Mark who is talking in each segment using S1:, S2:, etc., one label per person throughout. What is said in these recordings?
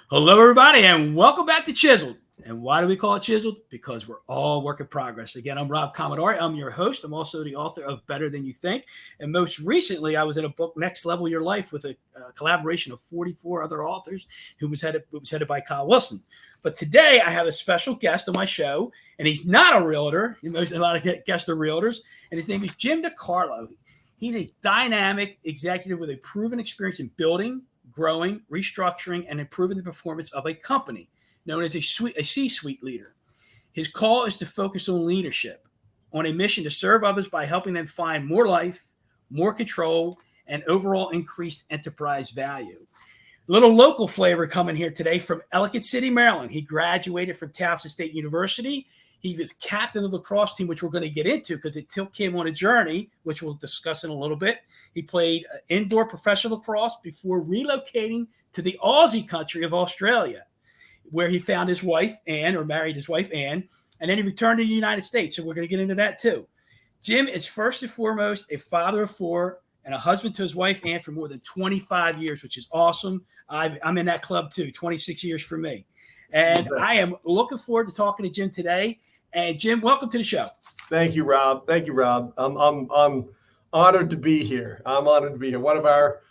S1: Hello, everybody, and welcome back to Chiseled. And why do we call it Chiseled? Because we're all work in progress. Again, I'm Rob Commodari. I'm your host. I'm also the author of Better Than You Think. And most recently, I was in a book, Next Level Your Life, with a collaboration of 44 other authors who was headed by Kyle Wilson. But today, I have a special guest on my show, and he's not a realtor. A lot of guests are realtors, and his name is Jim DeCarlo. He's a dynamic executive with a proven experience in building, growing, restructuring, and improving the performance of a company, known as a C-suite leader. His call is to focus on leadership, on a mission to serve others by helping them find more life, more control, and overall increased enterprise value. A little local flavor coming here today from Ellicott City, Maryland. He graduated from Towson State University. He was captain of the lacrosse team, which we're going to get into because it took him on a journey, which we'll discuss in a little bit. He played indoor professional lacrosse before relocating to the Aussie country of Australia, where he found his wife, Anne, or married his wife, Anne, and then he returned to the United States. So we're going to get into that too. Jim is first and foremost a father of four and a husband to his wife, Anne, for more than 25 years, which is awesome. I'm in that club too, 26 years for me. And I am looking forward to talking to Jim today. And Jim, welcome to the show.
S2: Thank you, Rob. I'm honored to be here. One of our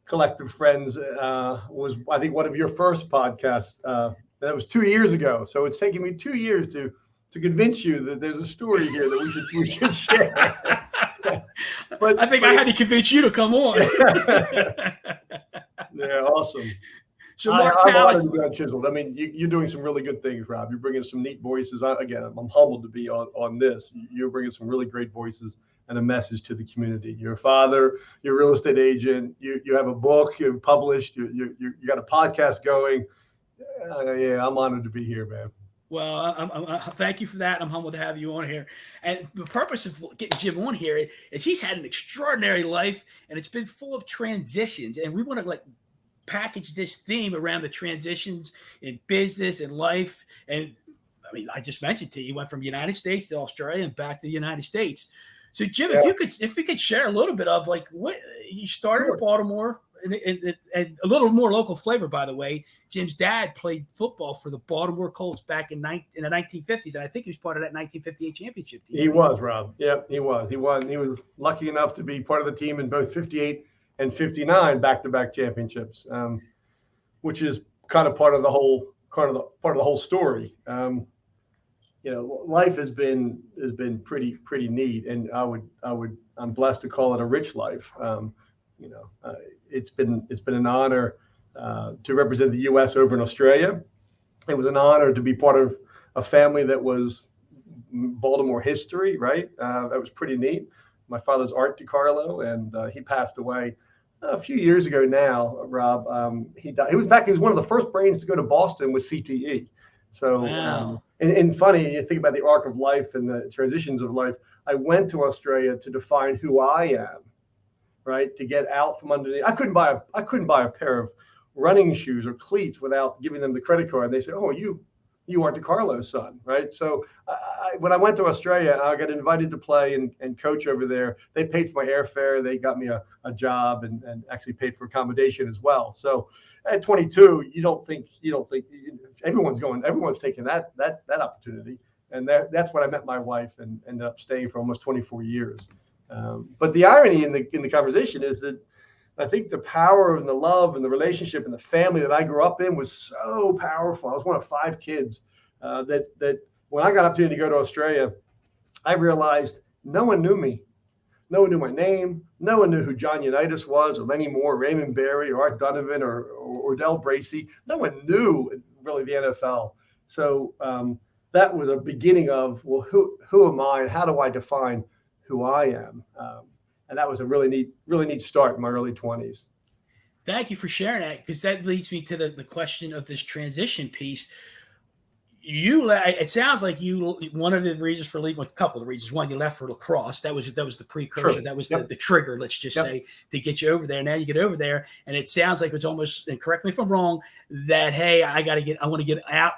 S2: collective friends was, I think, one of your first podcasts. That was 2 years ago. So it's taken me 2 years to convince you that there's a story here that we should share.
S1: But I had to convince you to come on.
S2: Yeah, awesome.
S1: So
S2: I'm honored to be on Chiseled. I mean, you're doing some really good things, Rob. You're bringing some neat voices. Again, I'm humbled to be on this. You're bringing some really great voices and a message to the community. You're a father. You're a real estate agent. You have a book you've published. You got a podcast going. Yeah, I'm honored to be here, man.
S1: Well, I'm thank you for that. I'm humbled to have you on here. And the purpose of getting Jim on here is he's had an extraordinary life, and it's been full of transitions. And we want to package this theme around the transitions in business and life. And I mean, I just mentioned to you, went from the United States to Australia and back to the United States. So Jim, if we could share a little bit of what you started in Baltimore and a little more local flavor, by the way. Jim's dad played football for the Baltimore Colts back in the 1950s. And I think he was part of that 1958 championship team.
S2: He was, Rob. Yep, he was. He was lucky enough to be part of the team in both 58 and 59 back-to-back championships, which is kind of part of the whole story. Life has been pretty neat, and I'm blessed to call it a rich life. It's been an honor to represent the U.S. over in Australia. It was an honor to be part of a family that was Baltimore history, right? That was pretty neat. My father's Art DeCarlo, and he passed away a few years ago now, Rob. He died. He was one of the first brains to go to Boston with CTE. So,
S1: wow.
S2: And funny, you think about the arc of life and the transitions of life. I went to Australia to define who I am, right? To get out from underneath. I couldn't buy a pair of running shoes or cleats without giving them the credit card. They said, "Oh, you Art DeCarlo's son," right? So when I went to Australia, I got invited to play and coach over there. They paid for my airfare. They got me a job and actually paid for accommodation as well. So at 22, you don't think everyone's taking that opportunity. And that's when I met my wife and ended up staying for almost 24 years. But the irony in the conversation is that I think the power and the love and the relationship and the family that I grew up in was so powerful. I was one of 5 kids that when I got an opportunity to go to Australia, I realized no one knew me. No one knew my name. No one knew who John Unitas was, or Lenny Moore, Raymond Berry, or Art Donovan, or Del Bracey. No one knew really the NFL. So that was a beginning of, well, who am I and how do I define who I am? And that was a really neat start in my early 20s.
S1: Thank you for sharing that, because that leads me to the question of this transition piece. It sounds like one of the reasons for leaving, a couple of reasons. One, you left for lacrosse. That was the precursor.
S2: True.
S1: That was the trigger, let's just say, to get you over there. Now you get over there, and it sounds like it's almost, and correct me if I'm wrong, that, hey, I want to get out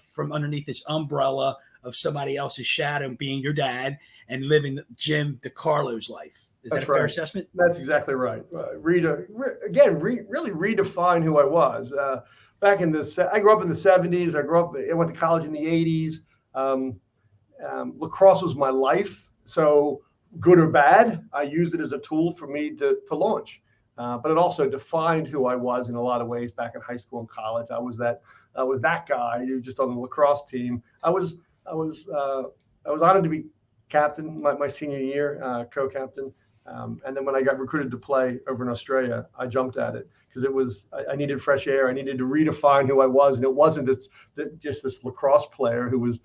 S1: from underneath this umbrella of somebody else's shadow, being your dad, and living Jim DeCarlo's life. Is that a fair assessment?
S2: That's exactly right. Really redefine who I was. back in the, I grew up in the 70s. I went to college in the 80s. Lacrosse was my life. So good or bad, I used it as a tool for me to launch. But it also defined who I was in a lot of ways back in high school and college. I was that guy who just on the lacrosse team. I was honored to be captain my senior year, co-captain. And then when I got recruited to play over in Australia, I jumped at it because I needed fresh air. I needed to redefine who I was. And it wasn't just this lacrosse player who was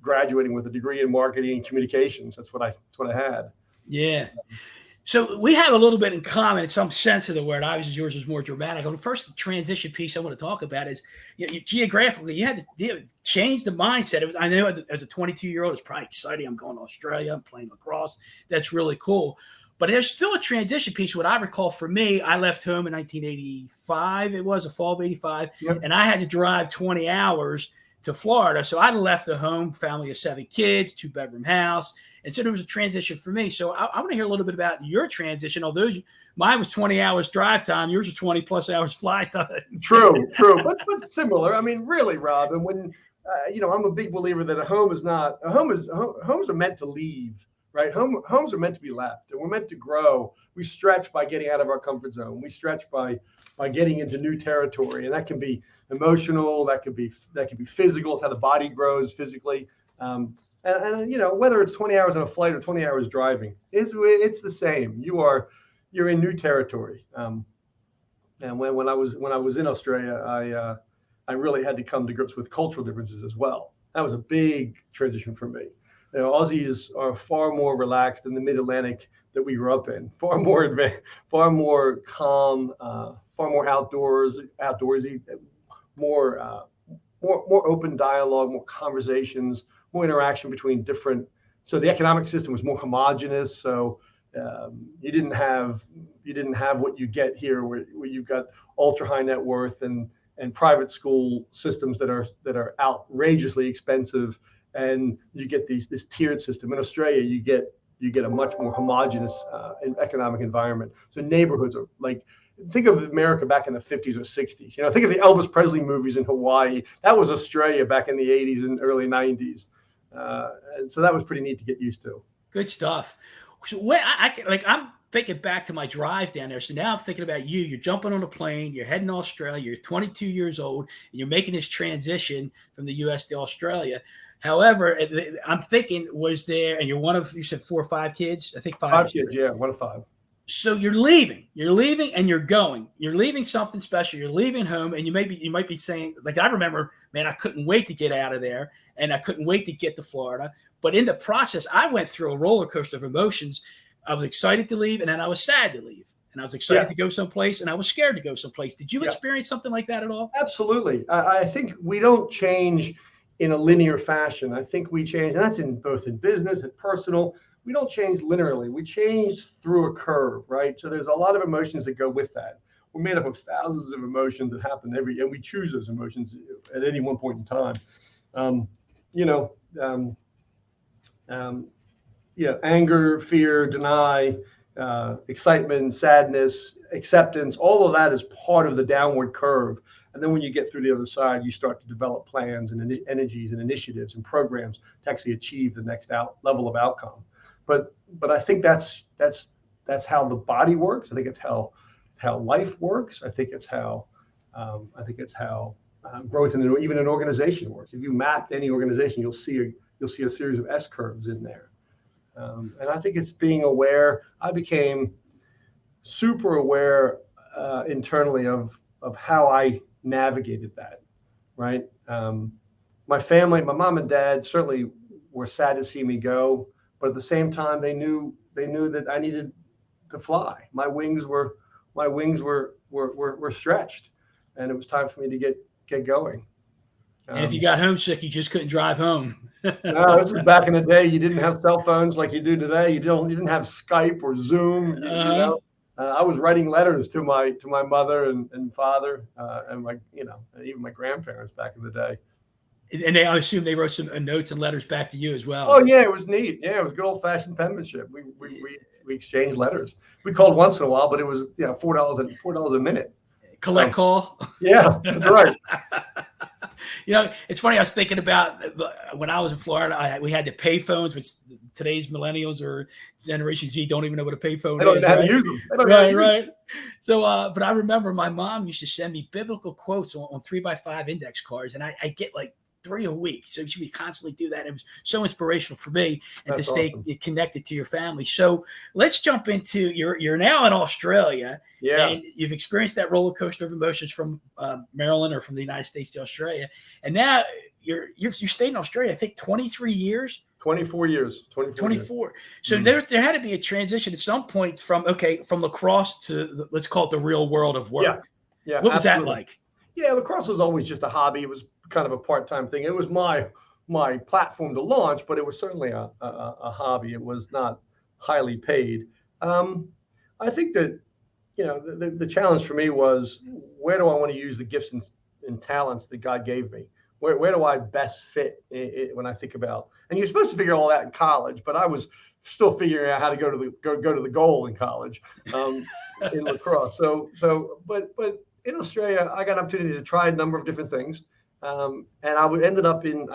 S2: graduating with a degree in marketing and communications. That's what I had. Yeah.
S1: So we have a little bit in common in some sense of the word. Obviously, yours was more dramatic. The first transition piece I want to talk about is geographically, you had to change the mindset. I know as a 22-year-old, it's probably exciting. I'm going to Australia. I'm playing lacrosse. That's really cool. But there's still a transition piece. What I recall for me, I left home in 1985. It was the fall of 85. Yep. And I had to drive 20 hours to Florida. So I left the home, family of 7 kids, 2-bedroom house. And so there was a transition for me. So I want to hear a little bit about your transition. Although mine was 20 hours drive time, yours was 20 plus hours fly time.
S2: True, but similar. I mean, really, Rob. And when I'm a big believer that homes are meant to leave, right? Homes are meant to be left, and we're meant to grow. We stretch by getting out of our comfort zone. We stretch by getting into new territory, and that can be emotional. That could be physical. It's how the body grows physically. And whether it's 20 hours on a flight or 20 hours driving, it's the same. You're in new territory. And when I was in Australia, I really had to come to grips with cultural differences as well. That was a big transition for me. Aussies are far more relaxed in the Mid-Atlantic that we grew up in. Far more advanced, far more calm, far more outdoorsy, more open dialogue, more conversations, more interaction between different. So the economic system was more homogenous. So you didn't have what you get here, where you've got ultra high net worth and private school systems that are outrageously expensive, and you get this tiered system. In Australia, you get a much more homogenous economic environment. So neighborhoods are like. Think of America back in the 50s or 60s. Think of the Elvis Presley movies in Hawaii. That was Australia back in the 80s and early 90s. And so that was pretty neat to get used to.
S1: Good stuff. So when I'm thinking back to my drive down there. So now I'm thinking about you. You're jumping on a plane. You're heading to Australia. You're 22 years old, and you're making this transition from the U.S. to Australia. However, I'm thinking, and you're one of, you said 4 or 5 kids? I think 5.
S2: 5 kids, yeah, 1 of 5.
S1: So you're leaving and you're going. You're leaving something special. You're leaving home, and you might be saying, like, I remember, man, I couldn't wait to get out of there, and I couldn't wait to get to Florida. But in the process, I went through a roller coaster of emotions. I was excited to leave, and then I was sad to leave. And I was excited to go someplace, and I was scared to go someplace. Did you experience something like that at all?
S2: Absolutely. I think we don't change in a linear fashion. I think we change, and that's both in business and personal. We don't change linearly. We change through a curve, right? So there's a lot of emotions that go with that. We're made up of thousands of emotions that happen and we choose those emotions at any one point in time. Anger, fear, deny, excitement, sadness, acceptance, all of that is part of the downward curve. And then when you get through the other side, you start to develop plans and energies and initiatives and programs to actually achieve the next level of outcome. But I think that's how the body works. I think it's how life works. I think it's how growth in even an organization works. If you mapped any organization, you'll see a series of S curves in there. And I think it's being aware. I became super aware internally of how I navigated that. Right. My family, my mom and dad certainly were sad to see me go. But at the same time, they knew that I needed to fly. My wings were stretched, and it was time for me to get going.
S1: And if you got homesick, you just couldn't drive home.
S2: No, this was back in the day. You didn't have cell phones like you do today. You didn't have Skype or Zoom. I was writing letters to my mother and father and even my grandparents back in the day.
S1: And I assume they wrote some notes and letters back to you as well.
S2: Oh yeah, it was neat. Yeah, it was good old fashioned penmanship. We exchanged letters. We called once in a while, but it was $4 a minute.
S1: collect call.
S2: Yeah, that's right.
S1: It's funny. I was thinking about when I was in Florida, we had the pay phones, which today's millennials or Generation Z don't even know what a pay phone
S2: They don't
S1: is.
S2: know how to
S1: Right?
S2: use them.
S1: Right. So, but I remember my mom used to send me biblical quotes on 3x5 index cards, and I get like 3 a week. So she would constantly do that. It was so inspirational for me and
S2: That's
S1: to stay
S2: awesome.
S1: connected to your family. So let's jump into you're now in Australia.
S2: Yeah.
S1: And you've experienced that roller coaster of emotions from Maryland or from the United States to Australia. And now you stayed in Australia, I think 23 years.
S2: 24 years.
S1: 24. So there had to be a transition at some point from lacrosse to let's call it the real world of work.
S2: Yeah.
S1: What was
S2: absolutely.
S1: that like?
S2: Yeah, lacrosse was always just a hobby. It was kind of a part-time thing. It was my platform to launch, but it was certainly a hobby. It was not highly paid. I think that the challenge for me was, where do I want to use the gifts and talents that God gave me? Where do I best fit when I think about? And you're supposed to figure all that in college, but I was still figuring out how to go to the goal in college in lacrosse. But in Australia, I got an opportunity to try a number of different things, and I ended up in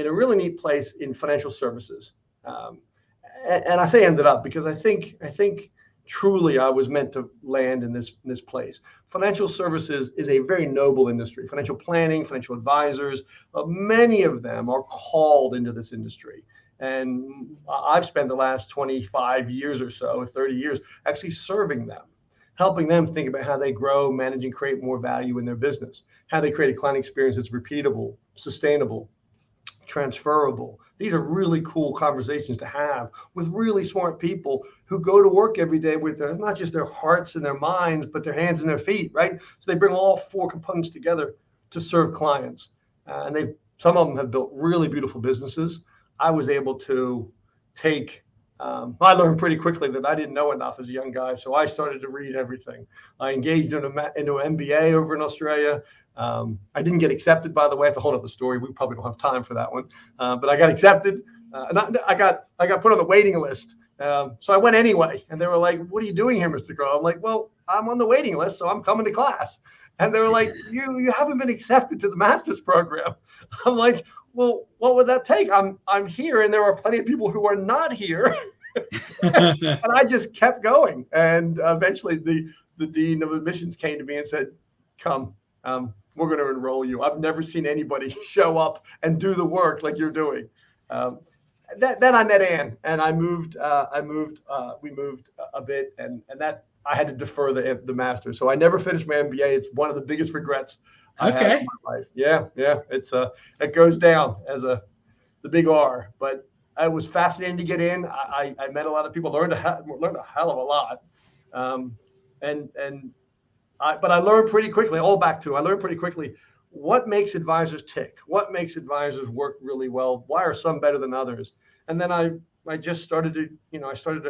S2: a really neat place in financial services. And I say ended up because I think truly I was meant to land in this place. Financial services is a very noble industry. Financial planning, financial advisors, many of them are called into this industry. And I've spent the last 25 years or so, 30 years, actually serving them, helping them think about how they grow, manage, and create more value in their business, how they create a client experience that's repeatable, sustainable, transferable. These are really cool conversations to have with really smart people who go to work every day with not just their hearts and their minds, but their hands and their feet, right? So they bring all 4 components together to serve clients. And some of them have built really beautiful businesses. I was able to I learned pretty quickly that I didn't know enough as a young guy, so I started to read everything. I engaged into an MBA over in Australia. I didn't get accepted, by the way. That's a whole other story. We probably don't have time for that one. But I got accepted, and I got put on the waiting list. So I went anyway, and they were like, "What are you doing here, Mr. Crow?" I'm like, "Well, I'm on the waiting list, so I'm coming to class." And they were like, "You haven't been accepted to the master's program." I'm like, "Well, what would that take? I'm here, and there are plenty of people who are not here." And I just kept going, and eventually the dean of admissions came to me and said, "Come, we're going to enroll you. I've never seen anybody show up and do the work like you're doing." Then I met Ann, and we moved a bit, and that I had to defer the master. So I never finished my MBA. It's one of the biggest regrets I had in my life. Yeah. It's it goes down as the big R, but it was fascinating to get in. I met a lot of people, learned a hell of a lot. But I learned pretty quickly, I learned pretty quickly what makes advisors tick, what makes advisors work really well, why are some better than others. And then I just started to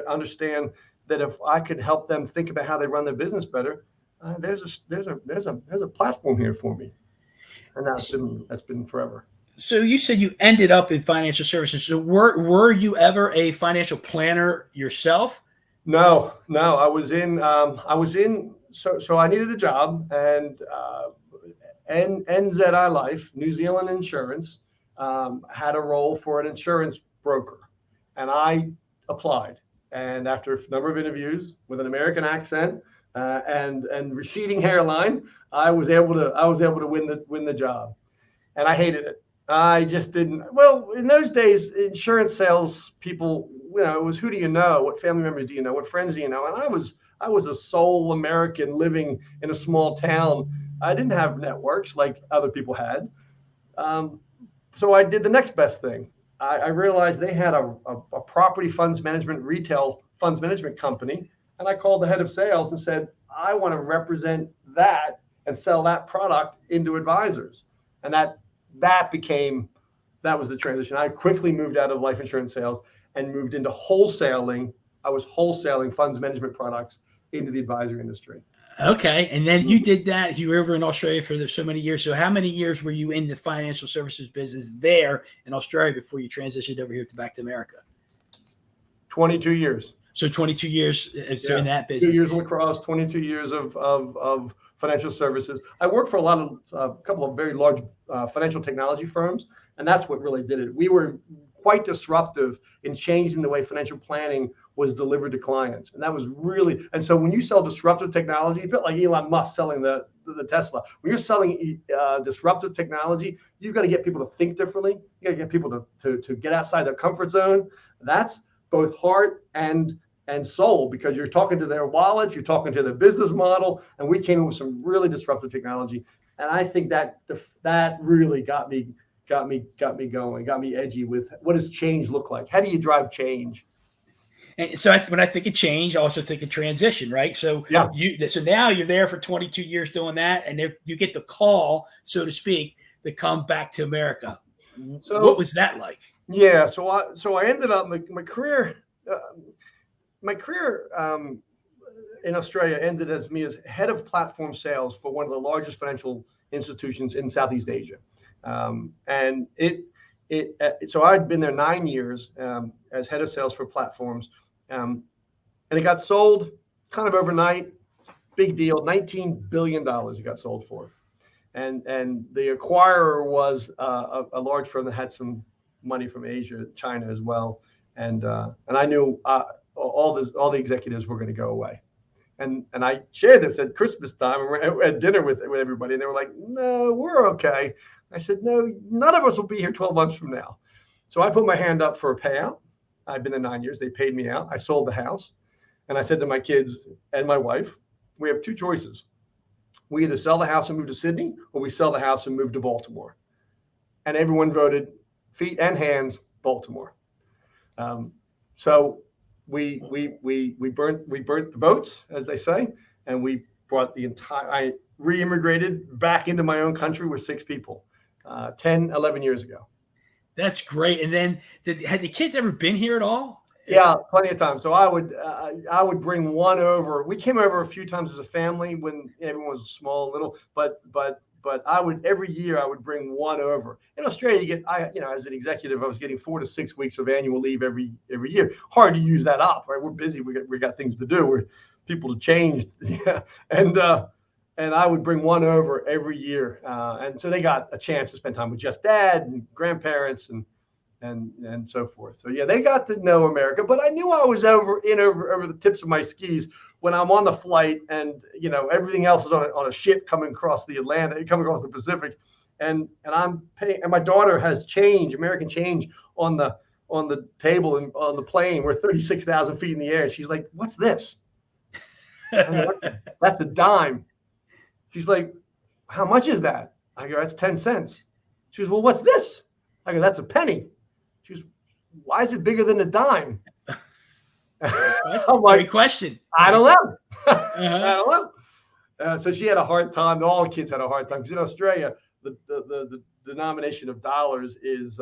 S2: understand that if I could help them think about how they run their business better, there's a platform here for me. And that's been forever.
S1: So you said you ended up in financial services. So were you ever a financial planner yourself?
S2: No. I was in. So I needed a job, and NZI Life, New Zealand Insurance, had a role for an insurance broker, and I applied. And after a number of interviews with an American accent and receding hairline, I was able to win the job, and I hated it. I just didn't. Well, in those days, insurance sales people, it was who do you know? What family members do you know? What friends do you know? And I was a sole American living in a small town. I didn't have networks like other people had. So I did the next best thing. I realized they had a property funds management, retail funds management company. And I called the head of sales and said, I want to represent that and sell that product into advisors. And that was the transition. I quickly moved out of life insurance sales and moved into wholesaling. I was wholesaling funds management products into the advisory industry.
S1: Okay. And then you did that. You were over in Australia for so many years. So how many years were you in the financial services business there in Australia before you transitioned over here back to America?
S2: 22 years.
S1: So 22 years in that
S2: 2
S1: business.
S2: years of lacrosse, 22 years of financial services. I worked for a couple of very large financial technology firms, and that's what really did it. We were quite disruptive in changing the way financial planning was delivered to clients, and that was really. And so when you sell disruptive technology, a bit like Elon Musk selling the Tesla, when you're selling disruptive technology, you've got to get people to think differently. You got to get people to get outside their comfort zone. That's both heart and soul, because you're talking to their wallet, you're talking to their business model, and we came up with some really disruptive technology. And I think that really got me going, got me edgy with what does change look like? How do you drive change?
S1: And so when I think of change, I also think of transition, right? So so now you're there for 22 years doing that, and you get the call, so to speak, to come back to America. So what was that like?
S2: Yeah, so I ended up my career. My career in Australia ended as head of platform sales for one of the largest financial institutions in Southeast Asia, and so I'd been there 9 years as head of sales for platforms, and it got sold kind of overnight. Big deal, $19 billion it got sold for, and the acquirer was a large firm that had some money from Asia, China as well, and I knew. All the executives were going to go away, and I shared this at Christmas time. We're at dinner with everybody, and they were like, "No, we're okay." I said, "No, none of us will be here 12 months from now." So I put my hand up for a payout. I've been there 9 years. They paid me out. I sold the house, and I said to my kids and my wife, "We have two choices. We either sell the house and move to Sydney, or we sell the house and move to Baltimore." And everyone voted, feet and hands, Baltimore. So we burnt the boats, as they say, and we brought I re-immigrated back into my own country with 6 people 11 years ago.
S1: That's great. And then had the kids ever been here at all?
S2: Yeah, plenty of times. So I would bring one over. We came over a few times as a family when everyone was small, little, but I would every year I would bring one over. In Australia, you get as an executive, I was getting 4 to 6 weeks of annual leave every year. Hard to use that up, right? We're busy. We got things to do. We're people to change, yeah. And I would bring one over every year, and so they got a chance to spend time with just dad and grandparents and so forth. So yeah, they got to know America, but I knew I was over the tips of my skis when I'm on the flight, and everything else is on a ship coming across the Pacific, and I'm paying, and my daughter has American change on the table and on the plane. We're 36,000 feet in the air, and she's like, "What's this?" That's a dime. She's like, "How much is that?" I go, "That's 10 cents. She goes, "Well, what's this?" I go, "That's a penny." She goes, "Why is it bigger than a dime?"
S1: I'm like, great question.
S2: I don't know. I don't know. So she had a hard time. All the kids had a hard time because in Australia, the denomination of dollars is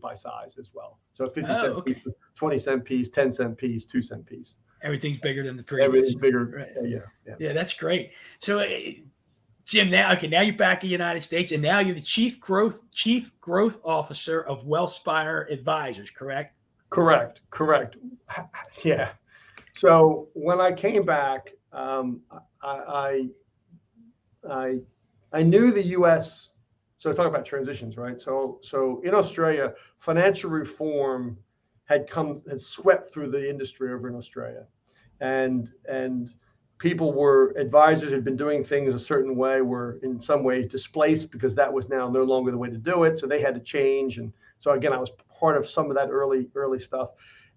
S2: by size as well. So 50-cent piece, 20-cent piece, 10-cent piece, 2-cent piece.
S1: Everything's bigger than the previous.
S2: Everything's bigger.
S1: Right. Yeah, that's great. So, Jim, now you're back in the United States, and now you're the chief growth officer of Wellspire Advisors, correct?
S2: Correct. Yeah. So when I came back, I knew the U.S. So talk about transitions, right? So in Australia, financial reform had swept through the industry over in Australia, and advisors had been doing things a certain way, were in some ways displaced because that was now no longer the way to do it. So they had to change. And so again, I was part of some of that early stuff.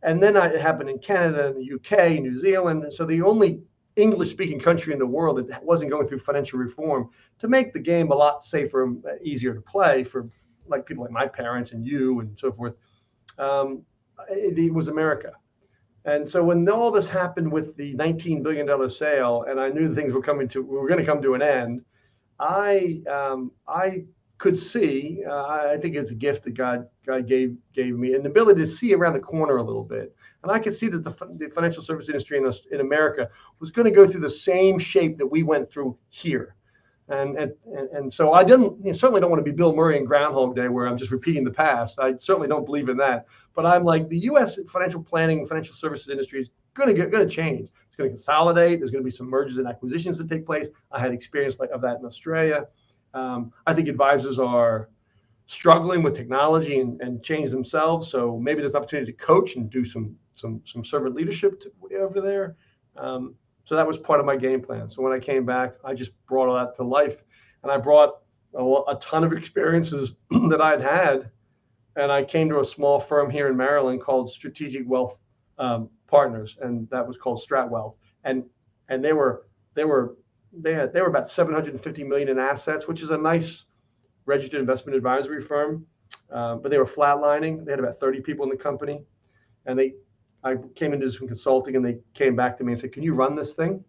S2: And then it happened in Canada and the UK, New Zealand. And so the only English-speaking country in the world that wasn't going through financial reform to make the game a lot safer and easier to play for like people like my parents and you and so forth, it was America. And so when all this happened with the $19 billion sale, and I knew things were going to come to an end, I could see. I think it's a gift that God gave me, an ability to see around the corner a little bit, and I could see that the financial service industry in America was going to go through the same shape that we went through here. And so I certainly don't want to be Bill Murray in Groundhog Day, where I'm just repeating the past. I certainly don't believe in that. But I'm like, the U.S. financial planning, financial services industry is going to change. It's going to consolidate. There's going to be some mergers and acquisitions that take place. I had experience of that in Australia. I think advisors are struggling with technology and change themselves. So maybe there's an opportunity to coach and do some servant leadership over there. So that was part of my game plan. So when I came back, I just brought all that to life, and I brought a ton of experiences that I'd had. And I came to a small firm here in Maryland called Strategic Wealth Partners, and that was called Strat Wealth. And they were about 750 million in assets, which is a nice registered investment advisory firm. But they were flatlining. They had about 30 people in the company, and I came into some consulting, and they came back to me and said, "Can you run this thing?"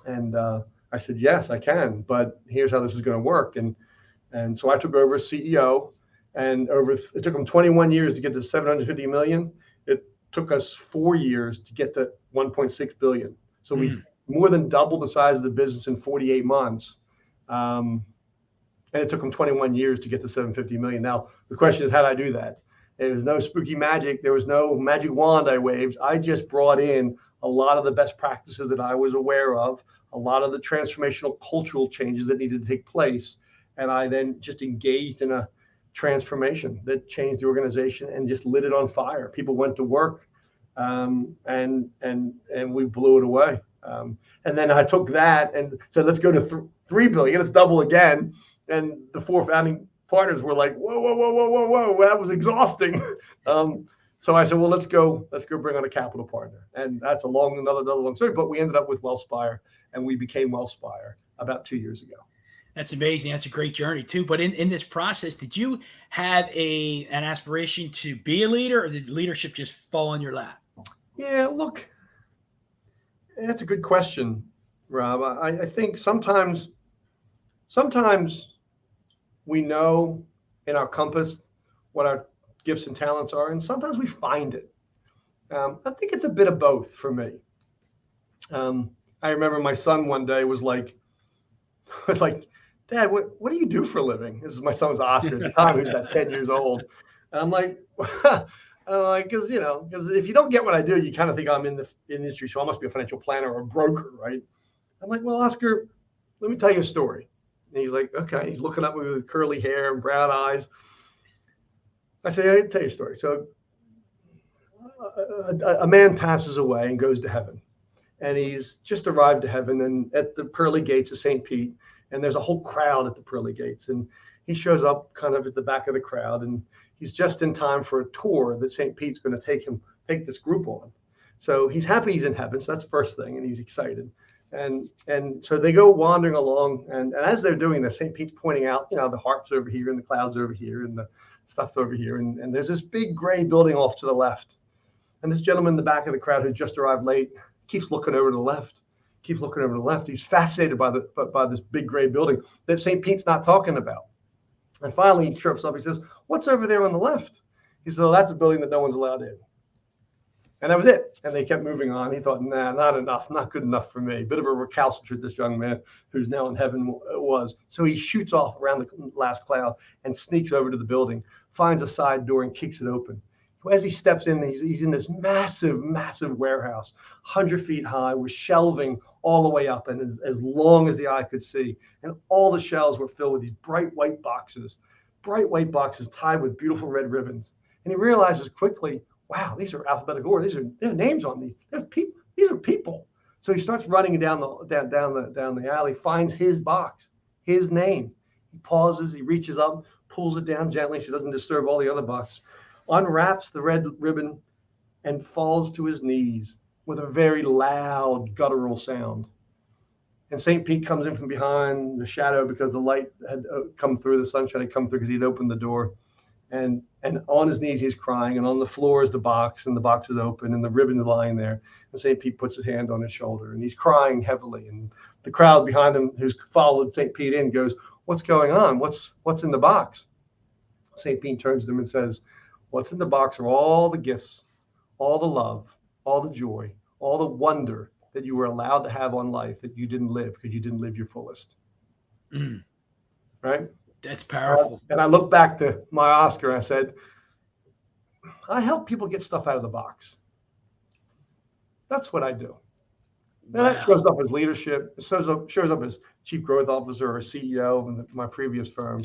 S2: And I said, "Yes, I can, but here's how this is going to work." And so I took over as CEO. And it took them 21 years to get to 750 million. It took us 4 years to get to 1.6 billion. So we more than doubled the size of the business in 48 months. And it took them 21 years to get to 750 million. Now, the question is, how did I do that? There was no spooky magic. There was no magic wand I waved. I just brought in a lot of the best practices that I was aware of, a lot of the transformational cultural changes that needed to take place. And I then just engaged in a transformation that changed the organization and just lit it on fire. People went to work, and we blew it away. And then I took that and said, let's go to 3 billion. Let's double again. And the 4 founding partners were like, whoa, that was exhausting. So I said, well, let's go bring on a capital partner. And that's another long story. But we ended up with Wellspire, and we became Wellspire about 2 years ago.
S1: That's amazing. That's a great journey too. But in this process, did you have an aspiration to be a leader, or did leadership just fall in your lap?
S2: Yeah, look, that's a good question, Rob. I think sometimes we know in our compass what our gifts and talents are, and sometimes we find it. I think it's a bit of both for me. I remember my son one day was like, "Dad, what do you do for a living?" This is my son's Oscar at the time. He was about 10 years old. And I'm like, because if you don't get what I do, you kind of think I'm in the industry, so I must be a financial planner or a broker, right? I'm like, well, Oscar, let me tell you a story. And he's like, okay. He's looking up at me with curly hair and brown eyes. I say, I'll tell you a story. So a man passes away and goes to heaven. And he's just arrived to heaven, and at the pearly gates of St. Pete, and there's a whole crowd at the pearly gates, and he shows up kind of at the back of the crowd, and he's just in time for a tour that St. Pete's going to take this group on. So he's happy he's in heaven. So that's the first thing, and he's excited. And so they go wandering along, and as they're doing this, St. Pete's pointing out, the harps over here and the clouds over here and the stuff over here, and there's this big gray building off to the left. And this gentleman in the back of the crowd who just arrived late keeps looking over to the left. He's fascinated by this big gray building that St. Pete's not talking about. And finally he chirps up. He says, "What's over there on the left?" He said, "Oh, that's a building that no one's allowed in." And that was it. And they kept moving on. He thought, nah, not enough, not good enough for me. Bit of a recalcitrant, this young man who's now in heaven was. So he shoots off around the last cloud and sneaks over to the building, finds a side door and kicks it open. As he steps in, he's in this massive, massive warehouse, 100 feet high, with shelving all the way up and as long as the eye could see. And all the shelves were filled with these bright white boxes tied with beautiful red ribbons. And he realizes quickly, wow, these are alphabetical order. They have names on these. These are people. So he starts running down the alley, finds his box, his name. He pauses, he reaches up, pulls it down gently so he doesn't disturb all the other boxes, unwraps the red ribbon, and falls to his knees with a very loud guttural sound. And St. Pete comes in from behind the shadow because the light had come through, the sunshine had come through because he'd opened the door. And on his knees, he's crying, and on the floor is the box, and the box is open, and the ribbon's lying there. And St. Pete puts his hand on his shoulder, and he's crying heavily. And the crowd behind him, who's followed St. Pete in, goes, "What's going on? What's in the box?" St. Pete turns to them and says, "What's in the box are all the gifts, all the love, all the joy, all the wonder that you were allowed to have on life that you didn't live because you didn't live your fullest." Right?
S1: That's powerful.
S2: And I look back to my Oscar and I said, I help people get stuff out of the box. That's what I do. And
S1: Wow.
S2: that shows up as leadership. It shows up as chief growth officer or CEO of my previous firm.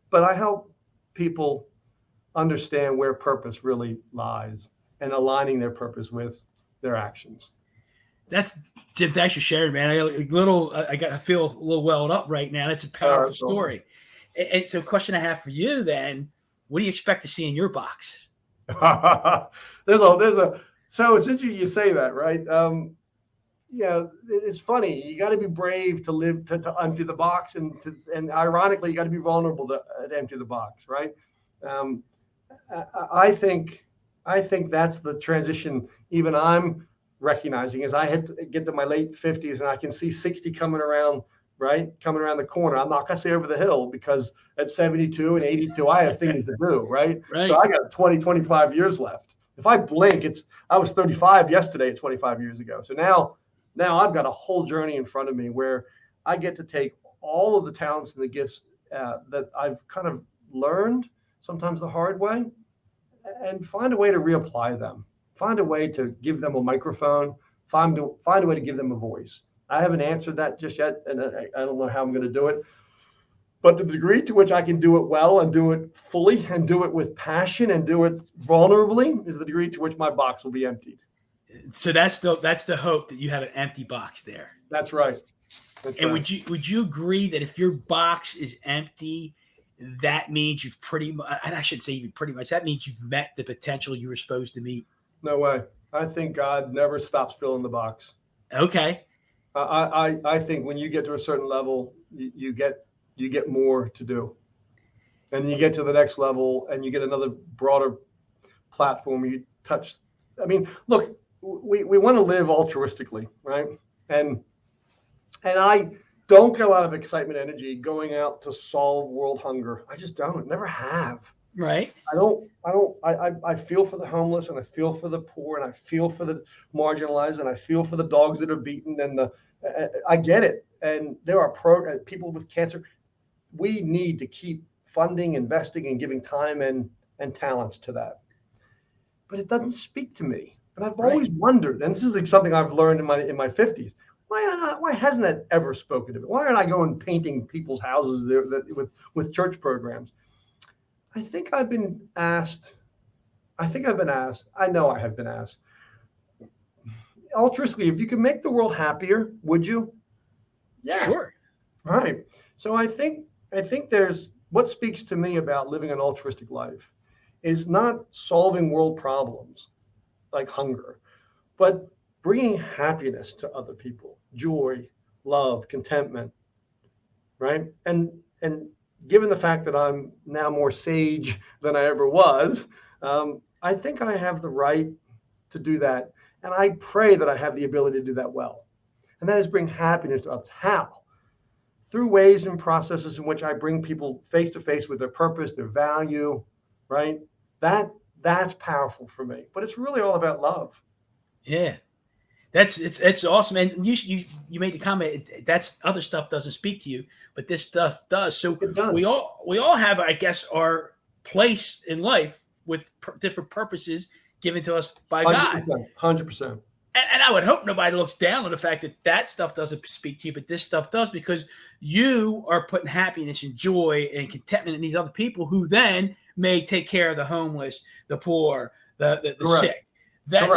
S2: But I help people understand where purpose really lies and aligning their purpose with their actions.
S1: That's Jim. Thanks for sharing, man. I feel a little welled up right now. That's a powerful story. And so, question I have for you then: what do you expect to see in your box?
S2: there's a. So it's interesting you say that, right? It's funny. You got to be brave to live to empty the box, and ironically, you got to be vulnerable to empty the box, right? I think that's the transition. Even I'm recognizing as I hit to get to my late 50s, and I can see 60 coming around the corner. I'm not gonna say over the hill, because at 72 and 82, I have things to do, right? So I got 25 years left. If I blink, I was 35 yesterday at 25 years ago. So now I've got a whole journey in front of me where I get to take all of the talents and the gifts that I've kind of learned, sometimes the hard way, and find a way to reapply them. Find a way to give them a microphone. Find a way to give them a voice. I haven't answered that just yet, and I don't know how I'm going to do it. But the degree to which I can do it well and do it fully and do it with passion and do it vulnerably is the degree to which my box will be emptied.
S1: So that's the hope, that you have an empty box there.
S2: That's right.
S1: Would you agree that if your box is empty, that means you've pretty much, and I shouldn't say even pretty much, that means you've met the potential you were supposed to meet?
S2: No way. I think God never stops filling the box.
S1: Okay.
S2: I think when you get to a certain level, you get more to do, and you get to the next level, and you get another broader platform. You touch. I mean, look, we want to live altruistically, right? And I don't get a lot of excitement, energy going out to solve world hunger. I just don't. Never have.
S1: Right.
S2: I feel for the homeless, and I feel for the poor, and I feel for the marginalized, and I feel for the dogs that are beaten, and I get it. And there are people with cancer. We need to keep funding, investing, and giving time and talents to that. But it doesn't speak to me. And I've always wondered, and this is something I've learned in my 50s. Why hasn't that ever spoken to me? Why aren't I going painting people's houses with church programs? I think I've been asked. I know I have been asked. Altruistically, if you could make the world happier, would you? Yeah.
S1: Sure.
S2: Right. So I think there's what speaks to me about living an altruistic life is not solving world problems like hunger, but bringing happiness to other people, joy, love, contentment, right? And given the fact that I'm now more sage than I ever was, I think I have the right to do that. And I pray that I have the ability to do that well. And that is bring happiness to others. How? Through ways and processes in which I bring people face to face with their purpose, their value, right? That's powerful for me. But it's really all about love.
S1: Yeah. It's awesome. And you made the comment that's other stuff doesn't speak to you, but this stuff does. So we all have, I guess, our place in life with different purposes given to us by
S2: 100%,
S1: God.
S2: 100%.
S1: And I would hope nobody looks down on the fact that stuff doesn't speak to you, but this stuff does, because you are putting happiness and joy and contentment in these other people who then may take care of the homeless, the poor, the sick.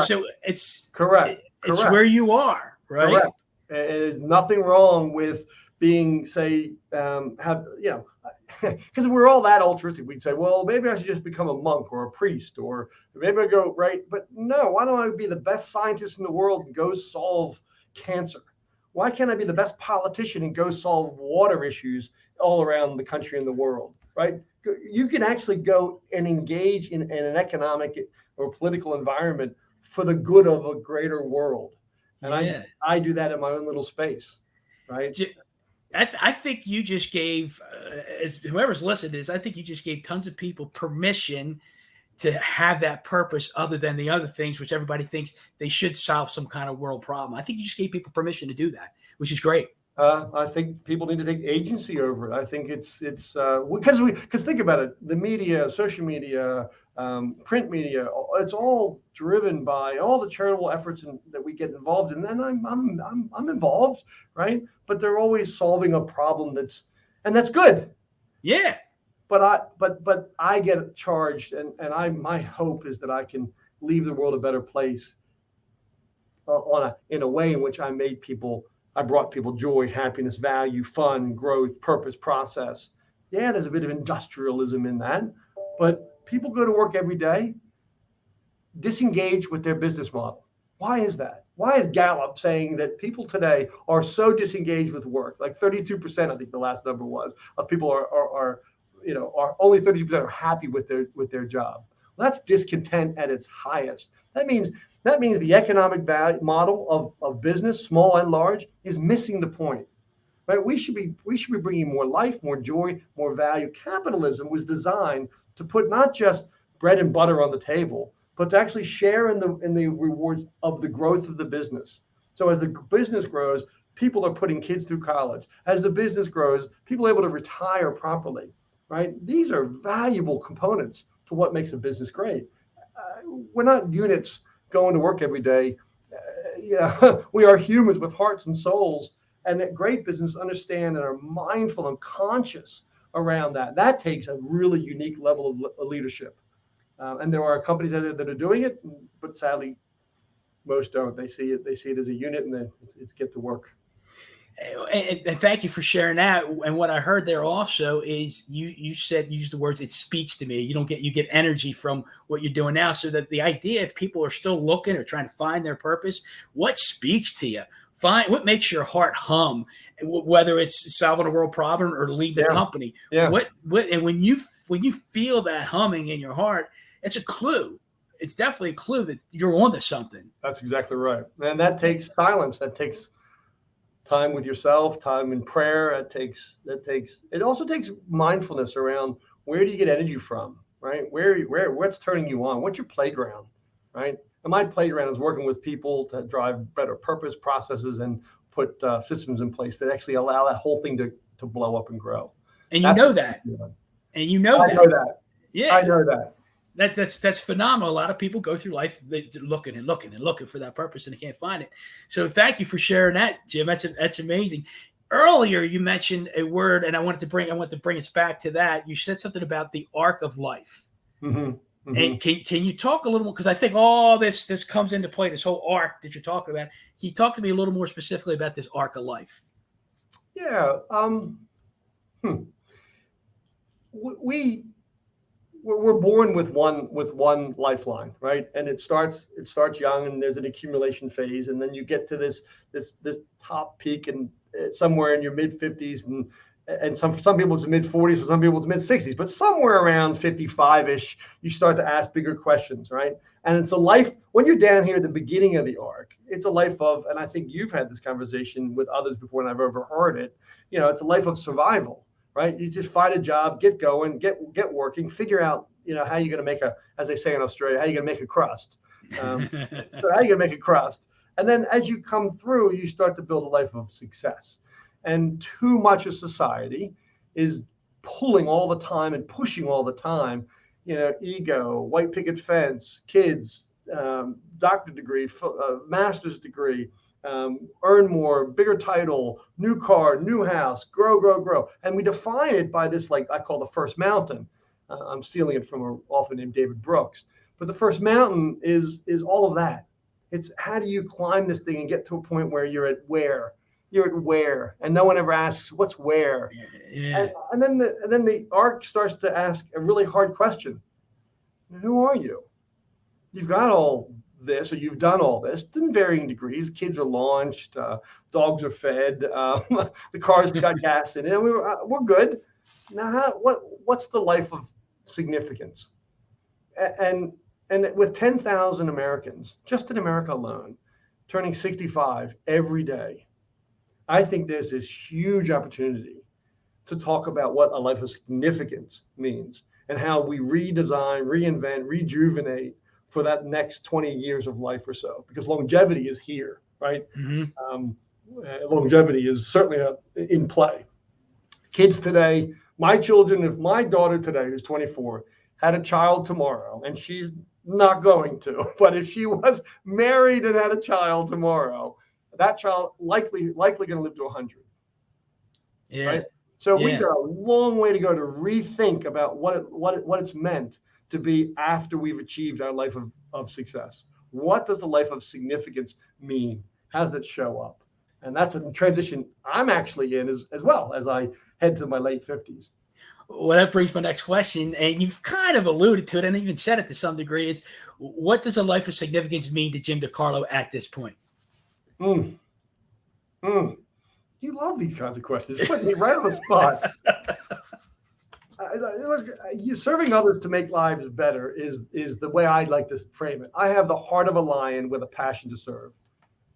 S1: So it's
S2: correct.
S1: It's where you are, right?
S2: Correct. There's nothing wrong with being, say, because we're all that altruistic. We'd say, well, maybe I should just become a monk or a priest, or maybe I go right. But no, why don't I be the best scientist in the world and go solve cancer? Why can't I be the best politician and go solve water issues all around the country and the world, right? You can actually go and engage in an economic or political environment for the good of a greater world. And I do that in my own little space, right?
S1: I think you just gave, as whoever's listened is, I think you just gave tons of people permission to have that purpose other than the other things, which everybody thinks they should solve some kind of world problem. I think you just gave people permission to do that, which is great.
S2: I think people need to take agency over it. I think it's because think about it, the media, social media, print media. It's all driven by all the charitable efforts that we get involved in. And I'm involved, right? But they're always solving a problem that's good.
S1: Yeah.
S2: But I get charged, and my hope is that I can leave the world a better place in a way in which I brought people joy, happiness, value, fun, growth, purpose, process. Yeah, there's a bit of industrialism in that, but people go to work every day disengaged with their business model. Why is that? Why is Gallup saying that people today are so disengaged with work? Like 32%, I think the last number was, of people are only 32% are happy with their job. Well, that's discontent at its highest. That means the economic value model of business, small and large, is missing the point. Right? We should be bringing more life, more joy, more value. Capitalism was designed to put not just bread and butter on the table, but to actually share in the rewards of the growth of the business. So as the business grows, people are putting kids through college. As the business grows, people are able to retire properly. Right? These are valuable components to what makes a business great. We're not units going to work every day. We are humans with hearts and souls, and that great business understand and are mindful and conscious around that. That takes a really unique level of leadership. And there are companies out there that are doing it, but sadly, most don't. They see it as a unit, and it's get to work.
S1: And thank you for sharing that. And what I heard there also is you used the words, it speaks to me. You get energy from what you're doing now. So that the idea, if people are still looking or trying to find their purpose, what speaks to you? Find what makes your heart hum, whether it's solving a world problem or leading a company.
S2: Yeah.
S1: And when you feel that humming in your heart, it's a clue. It's definitely a clue that you're onto something.
S2: That's exactly right. And that takes silence. That takes time with yourself, time in prayer. It also takes mindfulness around where do you get energy from, right? What's turning you on? What's your playground, right? And my playground is working with people to drive better purpose, processes, and put systems in place that actually allow that whole thing to blow up and grow.
S1: And you know that. And you know that.
S2: I know that.
S1: Yeah.
S2: I know that.
S1: That's phenomenal. A lot of people go through life looking and looking and looking for that purpose, and they can't find it. So thank you for sharing that, Jim. That's amazing. Earlier, you mentioned a word, and I want to bring us back to that. You said something about the arc of life.
S2: Mm-hmm. Mm-hmm.
S1: And can you talk a little more? Because I think all this comes into play. This whole arc that you're talking about. Can you talk to me a little more specifically about this arc of life?
S2: Yeah. We're born with one lifeline, right? And it starts young, and there's an accumulation phase, and then you get to this top peak, and somewhere in your mid 50s, and some people it's mid 40s, for some people it's mid 60s, but somewhere around 55ish, you start to ask bigger questions, right? And it's a life when you're down here at the beginning of the arc. It's a life of, and I think you've had this conversation with others before, and I've overheard it. It's a life of survival. Right? You just find a job, get going, get working, figure out, how you're going to make as they say in Australia, how you're going to make a crust. So how you're going to make a crust. And then as you come through, you start to build a life of success. And too much of society is pulling all the time and pushing all the time, ego, white picket fence, kids, doctorate degree, master's degree, earn more, bigger title, new car, new house, grow. And we define it by this, like I call the first mountain. I'm stealing it from an author named David Brooks. But the first mountain is all of that. It's how do you climb this thing and get to a point where you're at where? You're at where? And no one ever asks, what's where?
S1: Yeah.
S2: And then the arc starts to ask a really hard question. Who are you? You've got all this, or you've done all this in varying degrees. Kids are launched, dogs are fed, the cars got gas in it, and we're good. Now, what's the life of significance? And with 10,000 Americans, just in America alone, turning 65 every day, I think there's this huge opportunity to talk about what a life of significance means and how we redesign, reinvent, rejuvenate for that next 20 years of life or so, because longevity is here, right? Mm-hmm. Longevity is certainly in play. Kids today, my children, if my daughter today, who's 24, had a child tomorrow, and she's not going to, but if she was married and had a child tomorrow, that child likely going to live to 100.
S1: Yeah.
S2: Right? So
S1: Yeah.
S2: we've got a long way to go to rethink about what it's meant to be after we've achieved our life of success. What does the life of significance mean? How does it show up? And that's a transition I'm actually in as well as I head to my late 50s.
S1: Well, that brings my next question, and you've kind of alluded to it and even said it to some degree. It's what does a life of significance mean to Jim DeCarlo at this point?
S2: You love these kinds of questions. Put me right on the spot. Serving others to make lives better is the way I'd like to frame it. I have the heart of a lion with a passion to serve.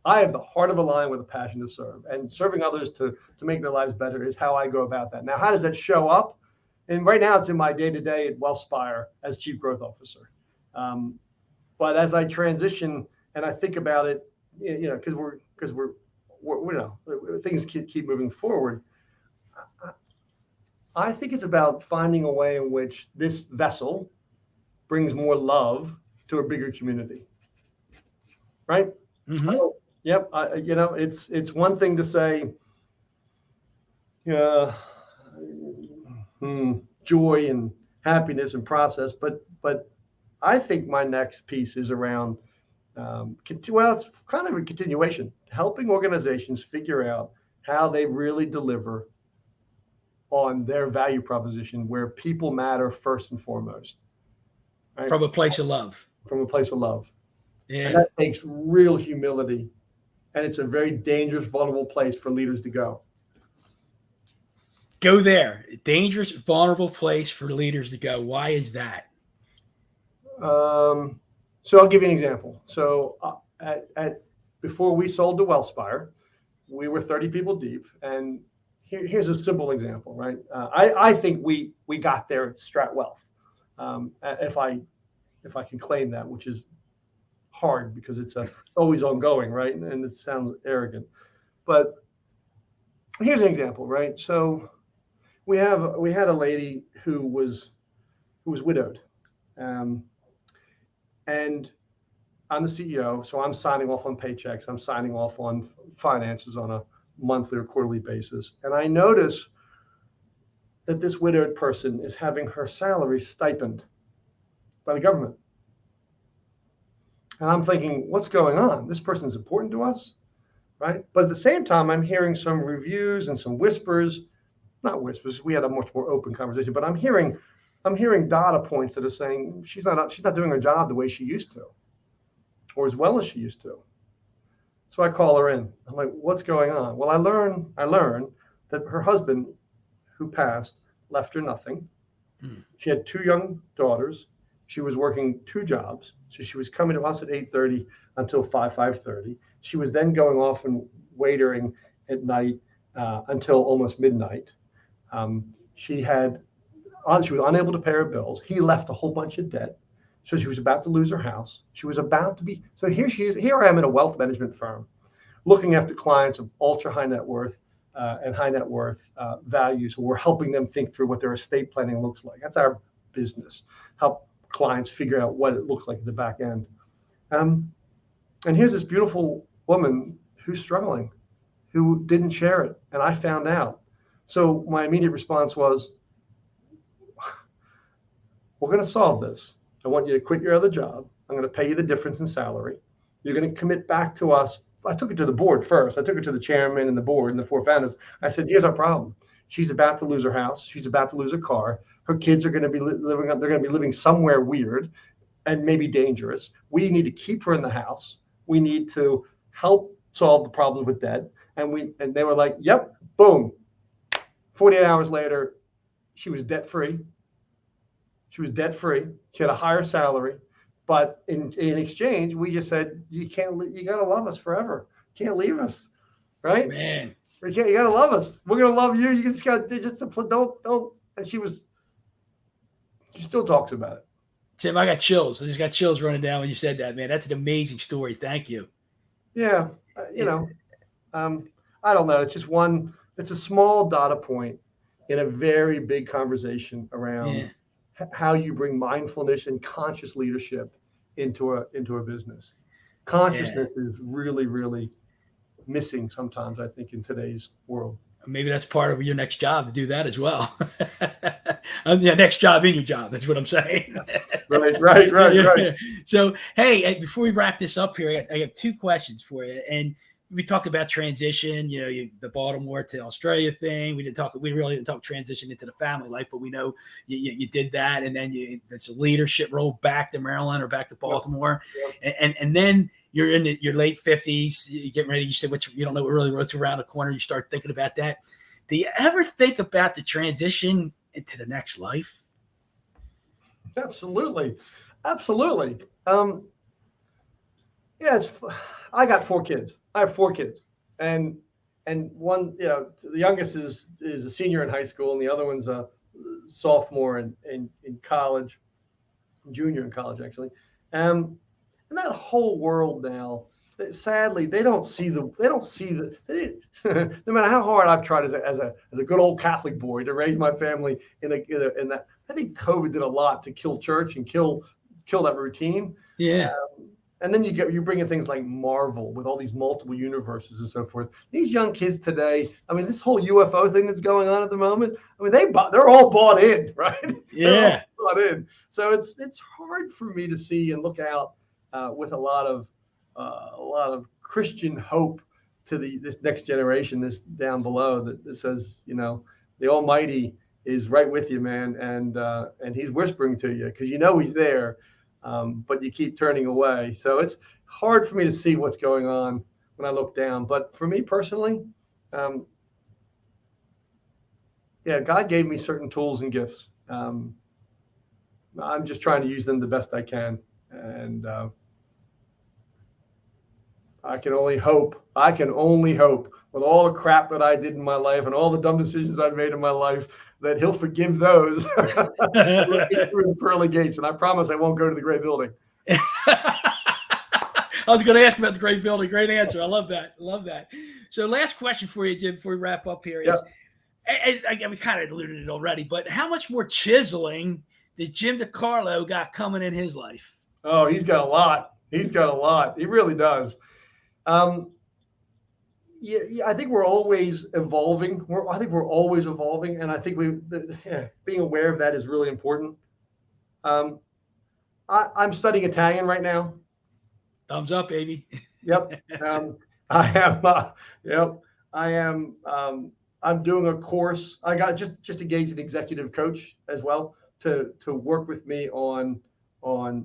S2: I have the heart of a lion with a passion to serve. And serving others to make their lives better is how I go about that. Now, how does that show up? And right now it's in my day-to-day at Wellspire as Chief Growth Officer. But as I transition and I think about it, because we're things keep moving forward. I think it's about finding a way in which this vessel brings more love to a bigger community. Right?
S1: Mm-hmm.
S2: Yep. It's one thing to say, joy and happiness and process, but I think my next piece is around, it's kind of a continuation, helping organizations figure out how they really deliver on their value proposition, where people matter first and foremost.
S1: Right? From a place of love.
S2: From a place of love.
S1: Yeah.
S2: And that takes real humility. And it's a very dangerous, vulnerable place for leaders to go.
S1: Go there. Dangerous, vulnerable place for leaders to go. Why is that?
S2: So I'll give you an example. So before we sold to Wellspire, we were 30 people deep. And here's a simple example, right? I think we got there at Strat Wealth, if I can claim that, which is hard because it's always ongoing, right? And it sounds arrogant, but here's an example, right? So we had a lady who was widowed, and I'm the CEO, so I'm signing off on paychecks, I'm signing off on finances on a monthly or quarterly basis, and I notice that this widowed person is having her salary stipend by the government. And I'm thinking, what's going on? This person's important to us, right? But at the same time, I'm hearing some reviews and some whispers, not whispers, we had a much more open conversation, but I'm hearing data points that are saying she's not doing her job the way she used to, or as well as she used to. So I call her in. I'm like, what's going on? Well, I learned that her husband, who passed, left her nothing. She had 2 young daughters. She was working 2 jobs. So she was coming to us at 8:30 until 5:30. She was then going off and waitering at night until almost midnight. She was unable to pay her bills. He left a whole bunch of debt. So she was about to lose her house. She was about to be, so here I am in a wealth management firm, looking after clients of ultra high net worth and high net worth values. We're helping them think through what their estate planning looks like. That's our business. Help clients figure out what it looks like at the back end. And here's this beautiful woman who's struggling, who didn't share it. And I found out. So my immediate response was, we're going to solve this. I want you to quit your other job. I'm going to pay you the difference in salary. You're going to commit back to us. I took it to the board first. I took it to the chairman and the board and the 4 founders. I said, here's our problem. She's about to lose her house. She's about to lose her car. Her kids are going to be they're going to be living somewhere weird and maybe dangerous. We need to keep her in the house. We need to help solve the problems with debt. And they were like, yep, boom. 48 hours later, she was debt free. She was debt free. She had a higher salary, but in exchange, we just said, you got to love us forever. You can't leave us, right?
S1: Man,
S2: you got to love us. We're gonna love you. You just got to don't. And she still talks about it.
S1: Tim, I got chills. I just got chills running down when you said that, man. That's an amazing story. Thank you.
S2: Yeah, I don't know. It's just one. It's a small data point in a very big conversation around how you bring mindfulness and conscious leadership into a business. Consciousness is really, really missing sometimes, I think, in today's world.
S1: Maybe that's part of your next job, to do that as well. Yeah, next job in your job. That's what I'm saying.
S2: Right.
S1: So, hey, before we wrap this up here, I have two questions for you. And we talked about transition, the Baltimore to Australia thing. We really didn't talk transition into the family life, but we know you did that. And then it's a leadership role back to Maryland or back to Baltimore. Yep. And then you're in your late 50s, you're getting ready. You said, you don't know really what's around the corner. You start thinking about that. Do you ever think about the transition into the next life?
S2: Absolutely. Yes, I got 4 kids. I have 4 kids, and one, the youngest is a senior in high school, and the other one's a sophomore in college, junior in college actually. And that whole world now, sadly, they don't see the no matter how hard I've tried as a good old Catholic boy to raise my family in that. I think COVID did a lot to kill church and kill that routine.
S1: Yeah.
S2: And then you bring in things like Marvel with all these multiple universes and so forth. These young kids today, I mean, this whole UFO thing that's going on at the moment, I mean, they're all bought in, right?
S1: Yeah.
S2: Bought in. So it's hard for me to see and look out with a lot of Christian hope to this next generation, this down below that says, the Almighty is right with you, man, and He's whispering to you because He's there. But you keep turning away. So it's hard for me to see what's going on when I look down. But for me personally, God gave me certain tools and gifts. I'm just trying to use them the best I can. And I can only hope with all the crap that I did in my life and all the dumb decisions I've made in my life that He'll forgive those through the pearly gates. And I promise I won't go to the great building.
S1: I was going to ask about the great building. Great answer. I love that. So last question for you, Jim, before we wrap up here is, we kind of alluded to it already, but how much more chiseling does Jim DeCarlo got coming in his life?
S2: Oh, he's got a lot. He really does. I think we're always evolving. And I think being aware of that is really important. I'm studying Italian right now.
S1: Thumbs up, baby.
S2: Yep. I am. I'm doing a course. I got just engaged an executive coach as well to work with me on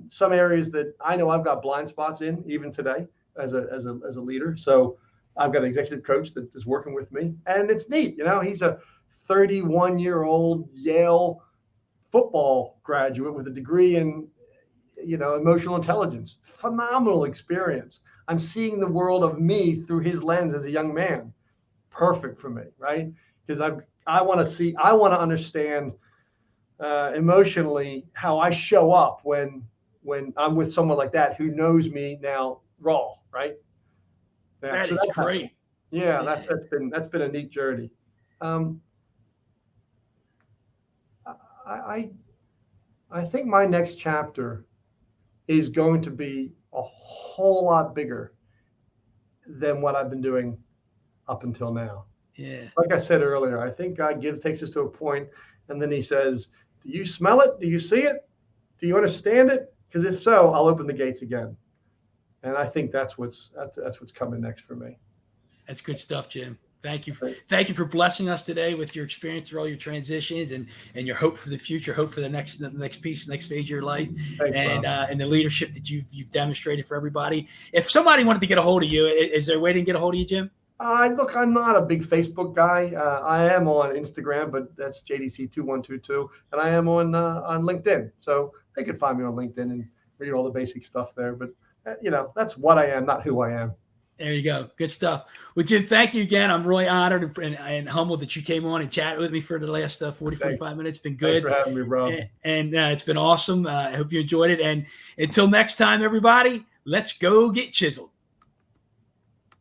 S2: some areas that I know I've got blind spots in even today as a leader. So I've got an executive coach that is working with me, and it's neat. He's a 31-year-old Yale football graduate with a degree in, emotional intelligence. Phenomenal experience. I'm seeing the world of me through his lens as a young man. Perfect for me, right? Because I want to understand emotionally how I show up when I'm with someone like that who knows me now raw, right?
S1: Yeah, that is great.
S2: Yeah, that's been a neat journey. I think my next chapter is going to be a whole lot bigger than what I've been doing up until now.
S1: Yeah.
S2: Like I said earlier, I think God takes us to a point, and then He says, "Do you smell it? Do you see it? Do you understand it? Because if so, I'll open the gates again." And I think that's what's coming next for me.
S1: That's good stuff, Jim. Thank you for blessing us today with your experience through all your transitions and your hope for the future, hope for the next piece, next stage of your life.
S2: Thanks,
S1: and the leadership that you've demonstrated for everybody. If somebody wanted to get a hold of you, is there a way to get a hold of you, Jim?
S2: Look, I'm not a big Facebook guy. I am on Instagram, but that's JDC2122, and I am on LinkedIn. So they could find me on LinkedIn and read all the basic stuff there. But that's what I am, not who I am.
S1: There you go. Good stuff. Well, Jim, thank you again. I'm really honored and humbled that you came on and chatted with me for the last 45 minutes. It's been good.
S2: Thanks for having me, bro.
S1: And it's been awesome. I hope you enjoyed it. And until next time, everybody, let's go get chiseled.